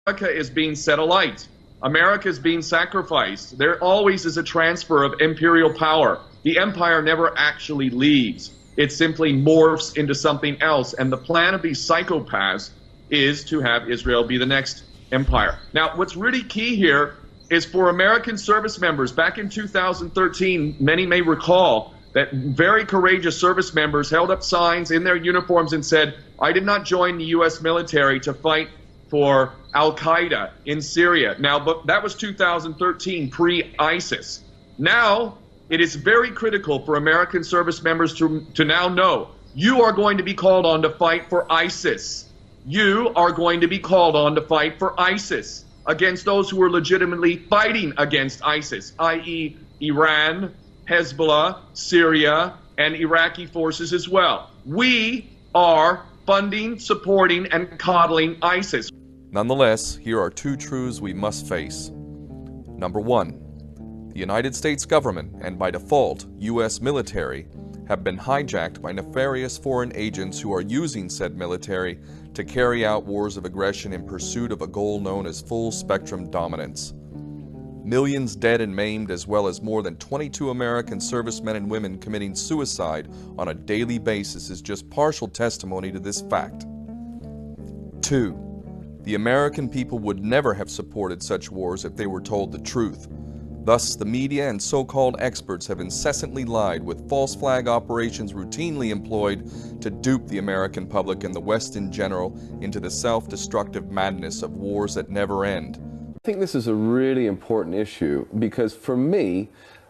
America is being set alight. America is being sacrificed. There always is a transfer of imperial power. The empire never actually leaves. It simply morphs into something else. And the plan of these psychopaths is to have Israel be the next empire. Now, what's really key here is for American service members. Back in 2013, many may recall that very courageous service members held up signs in their uniforms and said, "I did not join the U.S. military to fight for Al-Qaeda in Syria." Now, but that was 2013, pre-ISIS. Now, it is very critical for American service members to now know you are going to be called on to fight for ISIS. You are going to be called on to fight for ISIS against those who are legitimately fighting against ISIS, i.e. Iran, Hezbollah, Syria, and Iraqi forces as well. We are funding, supporting, and coddling ISIS. Nonetheless, here are two truths we must face. Number one, the United States government, and by default, U.S. military, have been hijacked by nefarious foreign agents who are using said military to carry out wars of aggression in pursuit of a goal known as full-spectrum dominance. Millions dead and maimed, as well as more than 22 American servicemen and women committing suicide on a daily basis, is just partial testimony to this fact. 2. The American people would never have supported such wars if they were told the truth. Thus, the media and so-called experts have incessantly lied, with false flag operations routinely employed to dupe the American public and the West in general into the self-destructive madness of wars that never end. I think this is a really important issue because for me,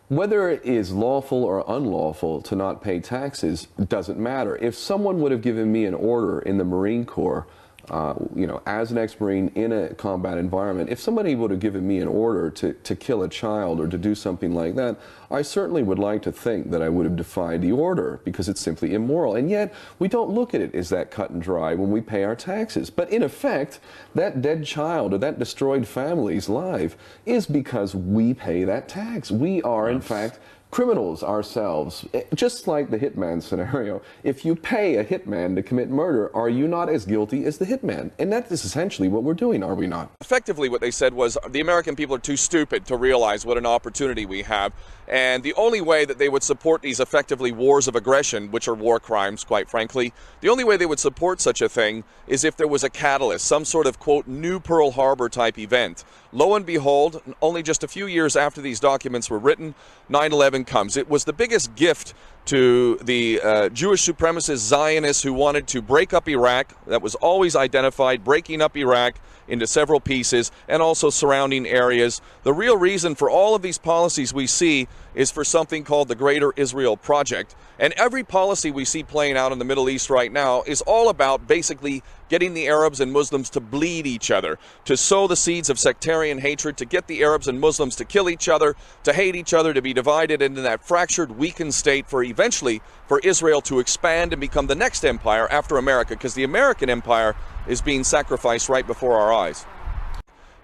whether it is lawful or unlawful to not pay taxes doesn't matter. If someone would have given me an order in the Marine Corps, as an ex-Marine in a combat environment, if somebody would have given me an order to kill a child or to do something like that, I certainly would like to think that I would have defied the order because it's simply immoral. And yet, we don't look at it as that cut and dry when we pay our taxes. But in effect, that dead child or that destroyed family's life is because we pay that tax. We are, in fact, criminals ourselves. Just like the hitman scenario, if you pay a hitman to commit murder, are you not as guilty as the hitman? And that is essentially what we're doing, are we not? Effectively, what they said was the American people are too stupid to realize what an opportunity we have, and the only way that they would support these effectively wars of aggression, which are war crimes, quite frankly, the only way they would support such a thing is if there was a catalyst, some sort of, quote, new Pearl Harbor type event. Lo and behold, only just a few years after these documents were written, 9/11 comes. It was the biggest gift to the Jewish supremacist Zionists who wanted to break up Iraq. That was always identified, breaking up Iraq into several pieces and also surrounding areas. The real reason for all of these policies we see is for something called the Greater Israel Project. And every policy we see playing out in the Middle East right now is all about basically getting the Arabs and Muslims to bleed each other, to sow the seeds of sectarian hatred, to get the Arabs and Muslims to kill each other, to hate each other, to be divided into that fractured, weakened state for eventually for Israel to expand and become the next empire after America, because the American empire is being sacrificed right before our eyes.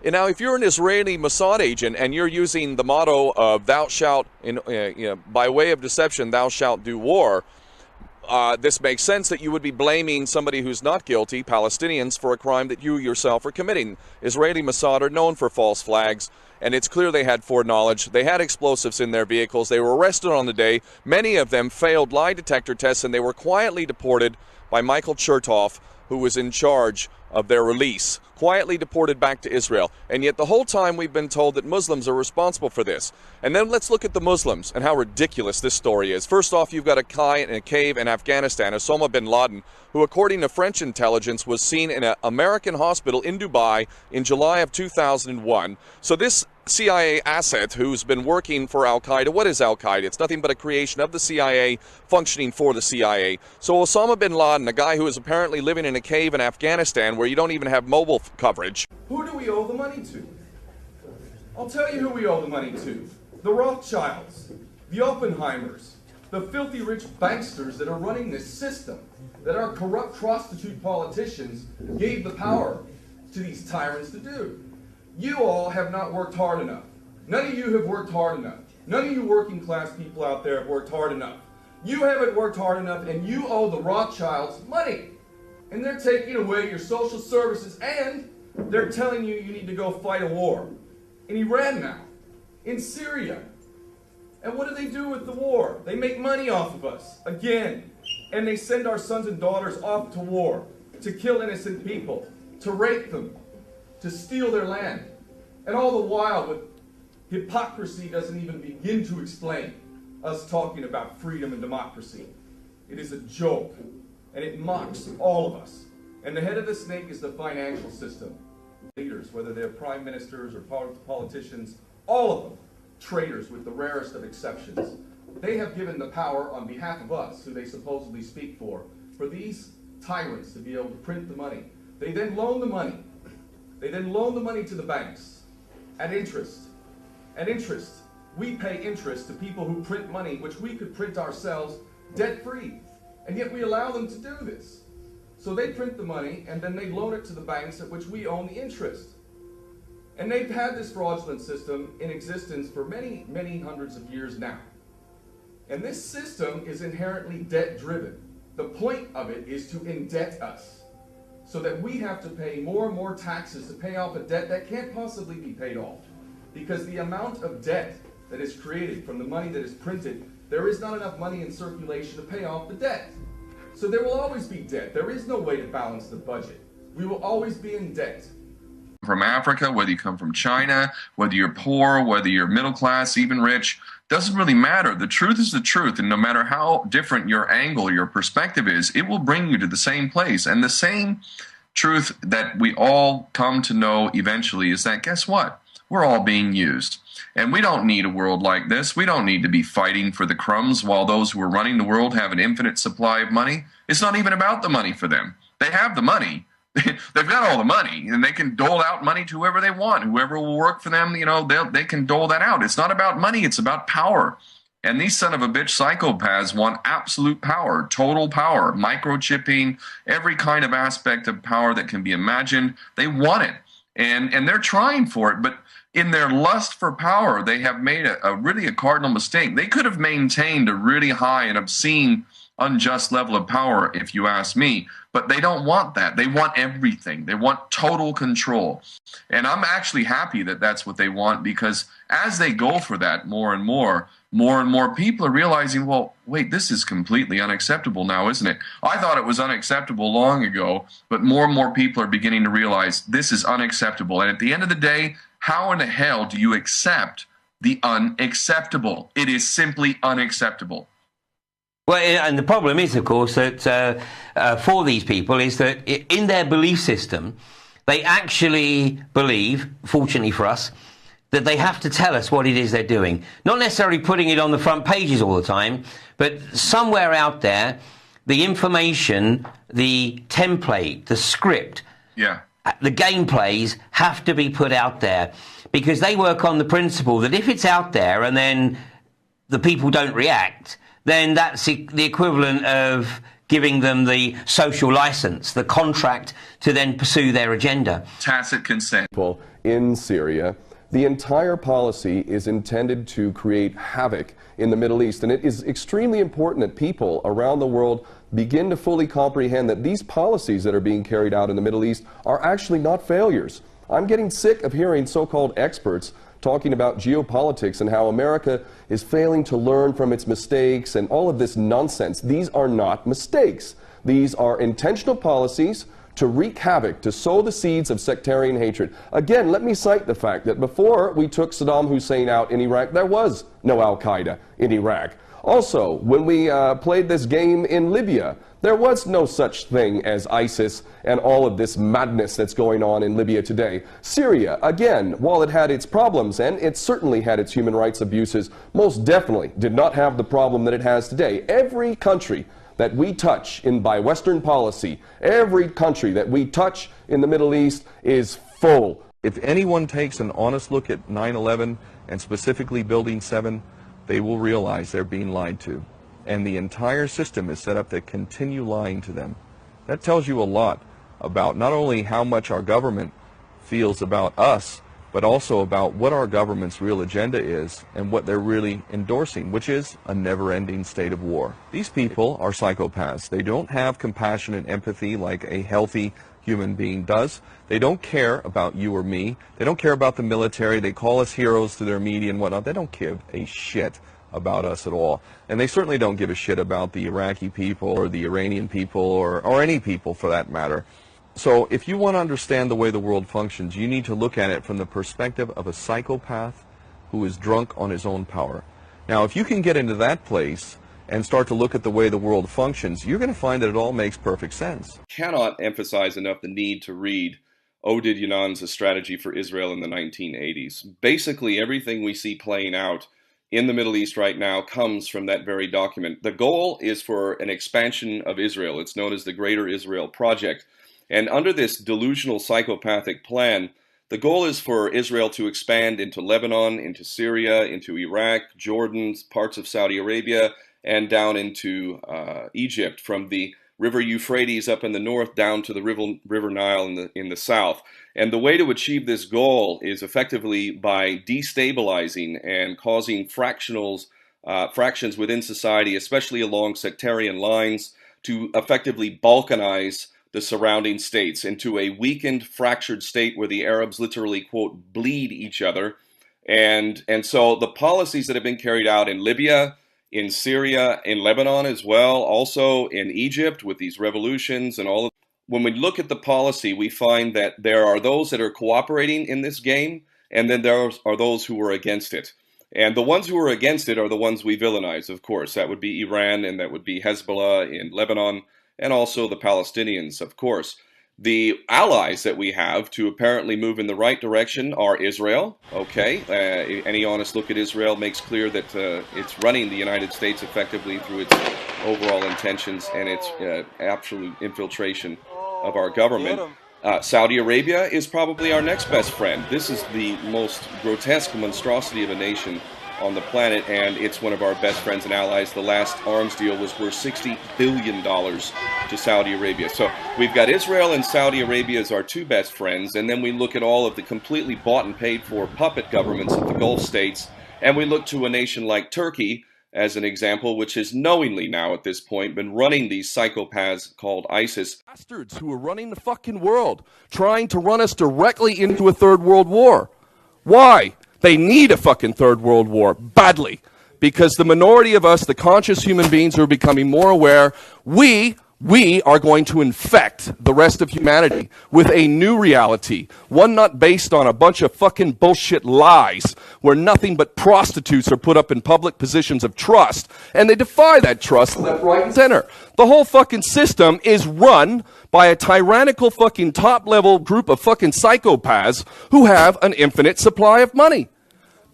And now, if you're an Israeli Mossad agent and you're using the motto of "Thou shalt," by way of deception, "Thou shalt do war," this makes sense that you would be blaming somebody who's not guilty, Palestinians, for a crime that you yourself are committing. Israeli Mossad are known for false flags, and it's clear they had foreknowledge. They had explosives in their vehicles. They were arrested on the day. Many of them failed lie detector tests, and they were quietly deported by Michael Chertoff, who was in charge of their release, quietly deported back to Israel. And yet the whole time we've been told that Muslims are responsible for this. And then let's look at the Muslims and how ridiculous this story is. First off, you've got a guy in a cave in Afghanistan, Osama bin Laden, who according to French intelligence was seen in an American hospital in Dubai in July of 2001. So this CIA asset who's been working for Al-Qaeda. What is Al-Qaeda? It's nothing but a creation of the CIA functioning for the CIA. So Osama bin Laden, a guy who is apparently living in a cave in Afghanistan where you don't even have mobile coverage. Who do we owe the money to? I'll tell you who we owe the money to. The Rothschilds, the Oppenheimers, the filthy rich banksters that are running this system, that our corrupt prostitute politicians gave the power to these tyrants to do. You all have not worked hard enough. None of you have worked hard enough. None of you working class people out there have worked hard enough. You haven't worked hard enough, and you owe the Rothschilds money. And they're taking away your social services, and They're telling you you need to go fight a war. In Iran now. In Syria. And what do they do with the war? They make money off of us, again. And they send our sons and daughters off to war, to kill innocent people, to rape them, to steal their land. And all the while, with hypocrisy doesn't even begin to explain us talking about freedom and democracy. It is a joke, and it mocks all of us. And the head of the snake is the financial system. Leaders, whether they're prime ministers or politicians, all of them, traitors with the rarest of exceptions. They have given the power on behalf of us, who they supposedly speak for these tyrants to be able to print the money. They then loan the money. They then loan the money to the banks at interest. At interest. We pay interest to people who print money, which we could print ourselves debt-free. And yet we allow them to do this. So they print the money, and then they loan it to the banks at which we own the interest. And they've had this fraudulent system in existence for many, many hundreds of years now. And this system is inherently debt-driven. The point of it is to indebt us, so that we have to pay more and more taxes to pay off a debt that can't possibly be paid off. Because the amount of debt that is created from the money that is printed, there is not enough money in circulation to pay off the debt. So there will always be debt. There is no way to balance the budget. We will always be in debt. From Africa, whether you come from China, whether you're poor, whether you're middle class, even rich, doesn't really matter. The truth is the truth, and no matter how different your angle, your perspective is, it will bring you to the same place. And the same truth that we all come to know eventually is that, guess what? We're all being used. And we don't need a world like this. We don't need to be fighting for the crumbs while those who are running the world have an infinite supply of money. It's not even about the money for them. They have the money. They've got all the money, and they can dole out money to whoever they want. Whoever will work for them, they can dole that out. It's not about money. It's about power. And these son of a bitch psychopaths want absolute power, total power, microchipping, every kind of aspect of power that can be imagined. They want it, and they're trying for it. But in their lust for power, they have made a really cardinal mistake. They could have maintained a really high and obscene, unjust level of power, if you ask me. But they don't want that. They want everything. They want total control. And I'm actually happy that that's what they want, because as they go for that more and more people are realizing, well, wait, this is completely unacceptable now, isn't it? I thought it was unacceptable long ago, but more people are beginning to realize this is unacceptable. And at the end of the day, how in the hell do you accept the unacceptable? It is simply unacceptable. Well, and the problem is, of course, that for these people is that in their belief system, they actually believe, fortunately for us, that they have to tell us what it is they're doing. Not necessarily putting it on the front pages all the time, but somewhere out there, the information, the template, the script, the gameplays have to be put out there, because they work on the principle that if it's out there and then the people don't react, then that's the equivalent of giving them the social license, the contract to then pursue their agenda. Tacit consent. In Syria, the entire policy is intended to create havoc in the Middle East, and it is extremely important that people around the world begin to fully comprehend that these policies that are being carried out in the Middle East are actually not failures. I'm getting sick of hearing so-called experts talking about geopolitics and how America is failing to learn from its mistakes and all of this nonsense. These are not mistakes. These are intentional policies to wreak havoc, to sow the seeds of sectarian hatred. Again, let me cite the fact that before we took Saddam Hussein out in Iraq, there was no Al-Qaeda in Iraq. Also, when we played this game in Libya, there was no such thing as ISIS and all of this madness that's going on in Libya today. Syria, again, while it had its problems, and it certainly had its human rights abuses, most definitely did not have the problem that it has today. Every country that we touch by Western policy, every country that we touch in the Middle East is full. If anyone takes an honest look at 9/11 and specifically Building 7, they will realize they're being lied to. And the entire system is set up to continue lying to them. That tells you a lot about not only how much our government feels about us, but also about what our government's real agenda is and what they're really endorsing, which is a never-ending state of war. These people are psychopaths. They don't have compassion and empathy like a healthy, human being does. They don't care about you or me. They don't care about the military. They call us heroes to their media and whatnot. They don't give a shit about us at all. And they certainly don't give a shit about the Iraqi people or the Iranian people or any people for that matter. So if you want to understand the way the world functions, you need to look at it from the perspective of a psychopath who is drunk on his own power. Now, if you can get into that place and start to look at the way the world functions, you're going to find that it all makes perfect sense. Cannot emphasize enough the need to read Oded Yonan's A Strategy for Israel in the 1980s. Basically, everything we see playing out in the Middle East right now comes from that very document. The goal is for an expansion of Israel. It's known as the Greater Israel Project. And under this delusional psychopathic plan, the goal is for Israel to expand into Lebanon, into Syria, into Iraq, Jordan, parts of Saudi Arabia, and down into Egypt, from the River Euphrates up in the north down to the River Nile in the south. And the way to achieve this goal is effectively by destabilizing and causing fractions within society, especially along sectarian lines, to effectively balkanize the surrounding states into a weakened, fractured state where the Arabs literally, quote, bleed each other. And so the policies that have been carried out in Libya, in Syria, in Lebanon as well, also in Egypt with these revolutions and all of, when we look at the policy, we find that there are those that are cooperating in this game, and then there are those who are against it. And the ones who are against it are the ones we villainize, of course. That would be Iran, and that would be Hezbollah in Lebanon, and also the Palestinians, of course. The allies that we have to apparently move in the right direction are Israel. Okay, any honest look at Israel makes clear that it's running the United States effectively through its overall intentions and its absolute infiltration of our government. Saudi Arabia is probably our next best friend. This is the most grotesque monstrosity of a nation on the planet, and it's one of our best friends and allies. The last arms deal was worth $60 billion to Saudi Arabia. So we've got Israel and Saudi Arabia as our two best friends, and then we look at all of the completely bought and paid for puppet governments of the Gulf states, and we look to a nation like Turkey as an example, which has knowingly now at this point been running these psychopaths called ISIS. Bastards who are running the fucking world, trying to run us directly into a third world war. Why? They need a fucking third world war, badly. Because the minority of us, the conscious human beings who are becoming more aware, we are going to infect the rest of humanity with a new reality. One not based on a bunch of fucking bullshit lies, where nothing but prostitutes are put up in public positions of trust, and they defy that trust left, right, and center. The whole fucking system is run by a tyrannical fucking top-level group of fucking psychopaths who have an infinite supply of money.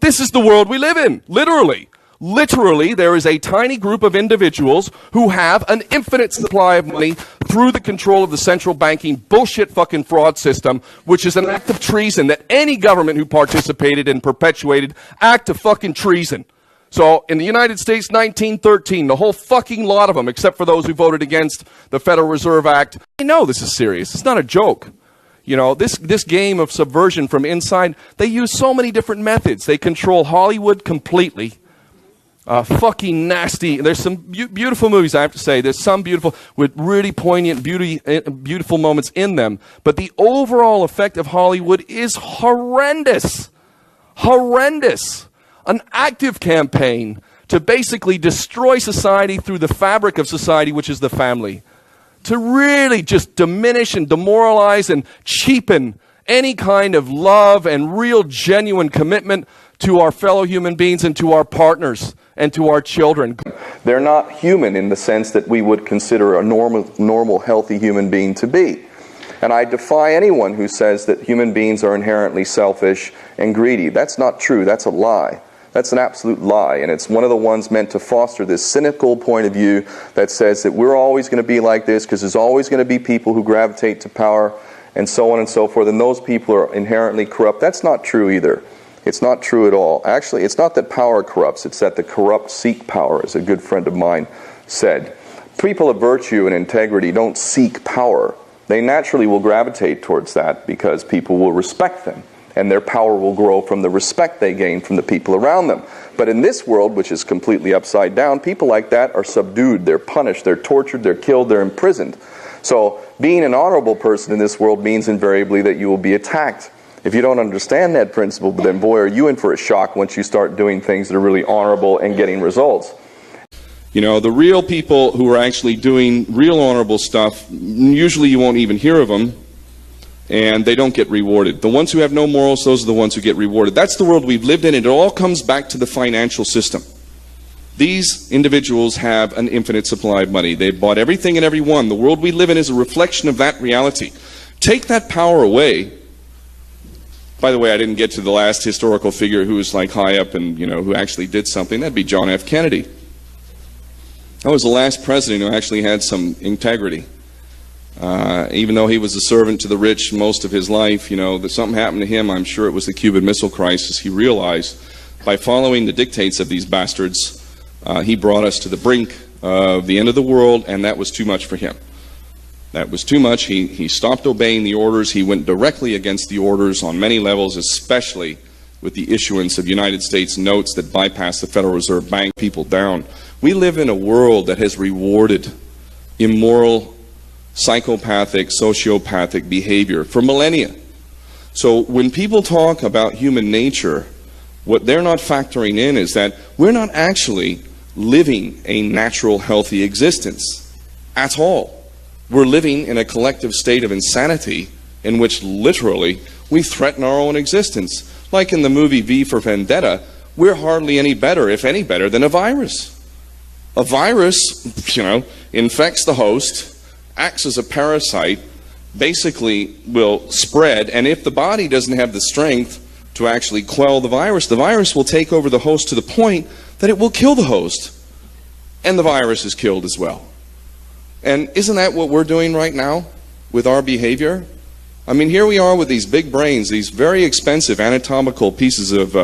This is the world we live in, literally. Literally, there is a tiny group of individuals who have an infinite supply of money through the control of the central banking bullshit fucking fraud system, which is an act of treason that any government who participated and perpetuated, act of fucking treason. So, in the United States, 1913, the whole fucking lot of them, except for those who voted against the Federal Reserve Act, they know this is serious. It's not a joke. You know, this game of subversion from inside, they use so many different methods. They control Hollywood completely. Fucking nasty. There's some beautiful movies, I have to say. There's some beautiful, with really poignant, beautiful moments in them. But the overall effect of Hollywood is horrendous. Horrendous. An active campaign to basically destroy society through the fabric of society, which is the family. To really just diminish and demoralize and cheapen any kind of love and real genuine commitment to our fellow human beings and to our partners and to our children. They're not human in the sense that we would consider a normal, healthy human being to be. And I defy anyone who says that human beings are inherently selfish and greedy. That's not true. That's a lie. That's an absolute lie, and it's one of the ones meant to foster this cynical point of view that says that we're always going to be like this because there's always going to be people who gravitate to power and so on and so forth, and those people are inherently corrupt. That's not true either. It's not true at all. Actually, it's not that power corrupts, it's that the corrupt seek power, as a good friend of mine said. People of virtue and integrity don't seek power. They naturally will gravitate towards that because people will respect them, and their power will grow from the respect they gain from the people around them. But in this world, which is completely upside down, people like that are subdued, they're punished, they're tortured, they're killed, they're imprisoned. So being an honorable person in this world means invariably that you will be attacked. If you don't understand that principle, then boy, are you in for a shock once you start doing things that are really honorable and getting results. You know, the real people who are actually doing real honorable stuff, usually you won't even hear of them, and they don't get rewarded. The ones who have no morals, those are the ones who get rewarded. That's the world we've lived in, and it all comes back to the financial system. These individuals have an infinite supply of money. They've bought everything and everyone. The world we live in is a reflection of that reality. Take that power away. By the way, I didn't get to the last historical figure who was like high up and, you know, who actually did something. That'd be John F. Kennedy. That was the last president who actually had some integrity. Even though he was a servant to the rich most of his life, you know, that something happened to him. I'm sure it was the Cuban Missile Crisis. He realized by following the dictates of these bastards, he brought us to the brink of the end of the world, and that was too much for him. That was too much. He stopped obeying the orders. He went directly against the orders on many levels, especially with the issuance of United States notes that bypass the Federal Reserve Bank people down. We live in a world that has rewarded immoral, psychopathic, sociopathic behavior for millennia. So when people talk about human nature, what they're not factoring in is that we're not actually living a natural, healthy existence at all. We're living in a collective state of insanity in which literally we threaten our own existence. Like in the movie V for Vendetta, we're hardly any better, if any better, than a virus. A virus, you know, infects the host, acts as a parasite, basically will spread, and if the body doesn't have the strength to actually quell the virus will take over the host to the point that it will kill the host, and the virus is killed as well. And isn't that what we're doing right now with our behavior? I mean, here we are with these big brains, these very expensive anatomical pieces of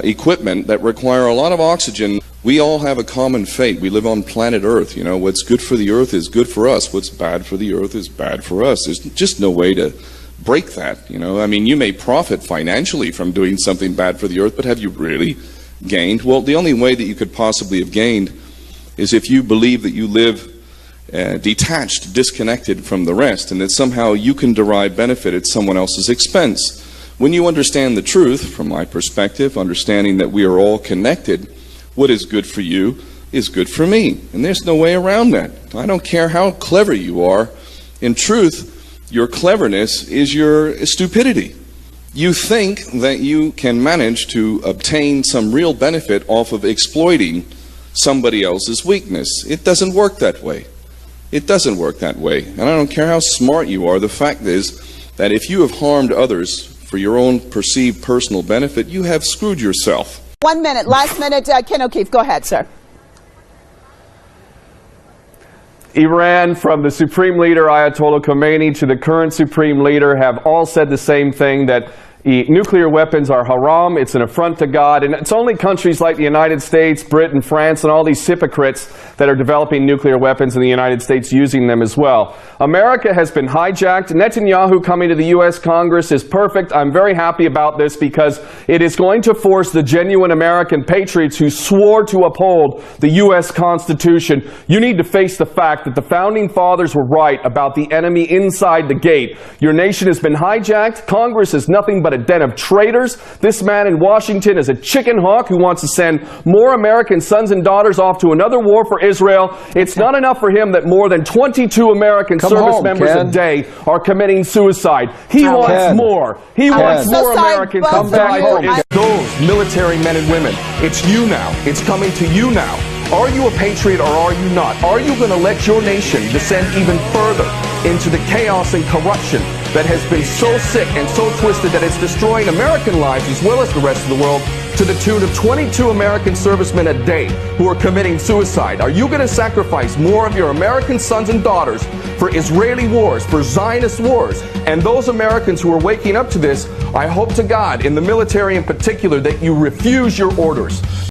equipment that require a lot of oxygen. We all have a common fate. We live on planet Earth. You know, what's good for the Earth is good for us. What's bad for the Earth is bad for us. There's just no way to break that, you know. I mean, you may profit financially from doing something bad for the Earth, but have you really gained? Well, the only way that you could possibly have gained is if you believe that you live detached, disconnected from the rest, and that somehow you can derive benefit at someone else's expense. When you understand the truth, from my perspective, understanding that we are all connected, what is good for you is good for me. And there's no way around that. I don't care how clever you are. In truth, your cleverness is your stupidity. You think that you can manage to obtain some real benefit off of exploiting somebody else's weakness. It doesn't work that way. It doesn't work that way. And I don't care how smart you are, the fact is that if you have harmed others for your own perceived personal benefit, you have screwed yourself. 1 minute, last minute, Ken O'Keefe. Go ahead, sir. Iran, from the supreme leader Ayatollah Khomeini to the current supreme leader, have all said the same thing, that nuclear weapons are haram, it's an affront to God, and it's only countries like the United States, Britain, France, and all these hypocrites that are developing nuclear weapons in the United States using them as well. America has been hijacked. Netanyahu coming to the U.S. Congress is perfect. I'm very happy about this because it is going to force the genuine American patriots who swore to uphold the U.S. Constitution. You need to face the fact that the Founding Fathers were right about the enemy inside the gate. Your nation has been hijacked. Congress is nothing but a den of traitors. This man in Washington is a chicken hawk who wants to send more American sons and daughters off to another war for Israel. It's not enough for him that more than 22 American service members a day are committing suicide. He wants more. He wants more Americans to die for Israel. Those military men and women, it's you now. It's coming to you now. Are you a patriot or are you not? Are you going to let your nation descend even further into the chaos and corruption that has been so sick and so twisted that it's destroying American lives as well as the rest of the world, to the tune of 22 American servicemen a day who are committing suicide? Are you going to sacrifice more of your American sons and daughters for Israeli wars, for Zionist wars? And those Americans who are waking up to this, I hope to God, in the military in particular, that you refuse your orders.